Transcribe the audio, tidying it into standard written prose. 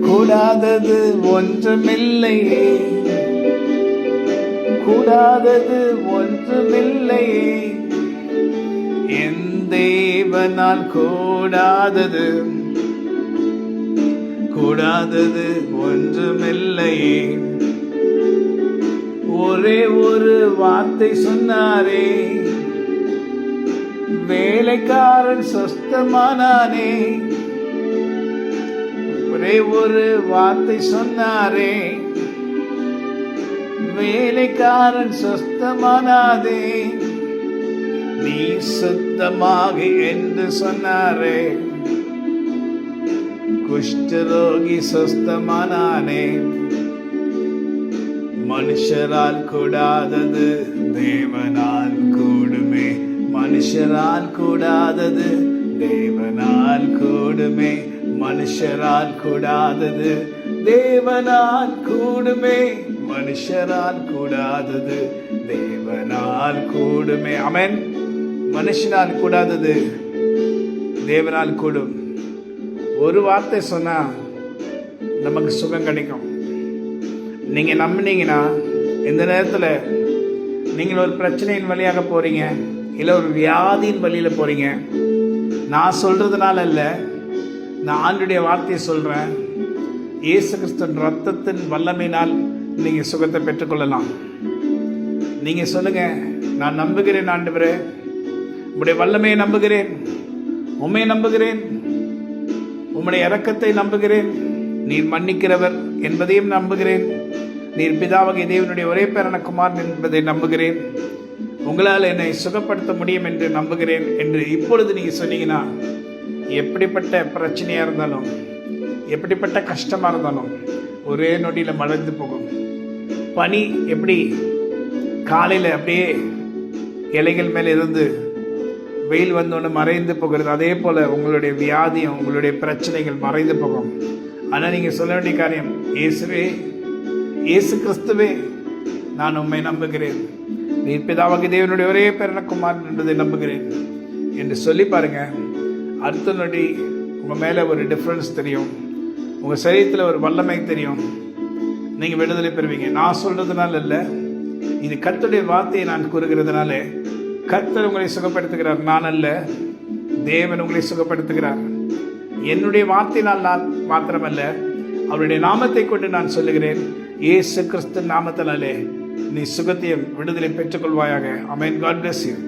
கூடாதது ஒன்றுமில்லையே, கூடாதது ஒன்றுமில்லையே, என் தேவனால் கூடாதது கூடாதது ஒன்றுமில்லையே. ஒரே ஒரு வார்த்தை சொன்னாரே, வேலைக்காரன் சொஸ்தமானானே. ஒரே ஒரு வார்த்தை சொன்னாரே, வேலைக்காரன் சொஸ்தமானாதே. நீ சுத்தமாகி என்று சொன்னாரே, குஷ்டரோகி சொஸ்தமானானே. மனுஷரால் கூடாதது தேவனால் கூடுமே, மனுஷரால் கூடாதது தேவனால் கூடுமே, மனுஷரால் கூடாதது தேவனால் கூடுமே, மனுஷரால் கூடாதது தேவனால் கூடுமே. ஆமென். மனுஷனால் கூடாதது தேவனால் கூடும். ஒரு வார்த்தை சொன்னா நமக்கு சுகம் கிடைக்கும். நீங்க நம்பினீங்கன்னா இந்த நேரத்தில் நீங்கள் ஒரு பிரச்சனையின் வழியாக போறீங்க, இல்லை ஒரு வியாதியின் வழியில் போறீங்க. நான் சொல்றதுனால இல்லை, நான் ஆண்டவருடைய வார்த்தையை சொல்றேன். இயேசு கிறிஸ்துவின் ரத்தத்தின் வல்லமையினால் நீங்க சுகத்தை பெற்றுக்கொள்ளலாம். நீங்க சொல்லுங்க, நான் நம்புகிறேன் ஆண்டவரே, உம்முடைய வல்லமையை நம்புகிறேன், உம்மை நம்புகிறேன், உம்முடைய இரக்கத்தை நம்புகிறேன், நீர் மன்னிக்கிறவர் என்பதையும் நம்புகிறேன், நீர் பிதாவாகிய தேவனுடைய ஒரே பேரான குமாரன் என்பதை நம்புகிறேன், உங்களால் என்னை சுகப்படுத்த முடியும் என்று நம்புகிறேன் என்று இப்பொழுது நீங்க சொன்னீங்கன்னா, எப்படிப்பட்ட பிரச்சனையா இருந்தாலும், எப்படிப்பட்ட கஷ்டமா இருந்தாலும் ஒரே நொடியில மறைந்து போகும். பனி எப்படி காலையில அப்படியே இலைகள் மேல இருந்து வெயில் வந்தோன்னு மறைந்து போகிறது, அதே போல உங்களுடைய வியாதியும் உங்களுடைய பிரச்சனைகள் மறைந்து போகும். ஆனா நீங்க சொல்ல வேண்டிய காரியம், இயேசுவே, இயேசு கிறிஸ்துவே, நான் உம்மை நம்புகிறேன், நீர் பிதாவாகிய தேவனுடைய ஒரே பேரான குமாரன் என்பதை நம்புகிறேன் என்று சொல்லி பாருங்க. அடுத்த நொடி உங்க மேல ஒரு டிஃபரன்ஸ் தெரியும், உங்க சரீரத்தில் ஒரு வல்லமை தெரியும், நீங்க விடுதலை பெறுவீங்க. நான் சொல்றதுனால இல்லை, இது கர்த்தருடைய வார்த்தையை நான் கூறுகிறதுனால கர்த்தர் உங்களை சுகப்படுத்துகிறார். நான் அல்ல, தேவன் உங்களை சுகப்படுத்துகிறார். என்னுடைய வார்த்தையினால் நான் மாத்திரமல்ல, அவருடைய நாமத்தை கொண்டு நான் சொல்லுகிறேன். இயேசு கிறிஸ்து நாமத்தினாலே நீ சுகத்தையும் விடுதலை பெற்றுக்கொள்வாயாக. ஆமென். God bless you.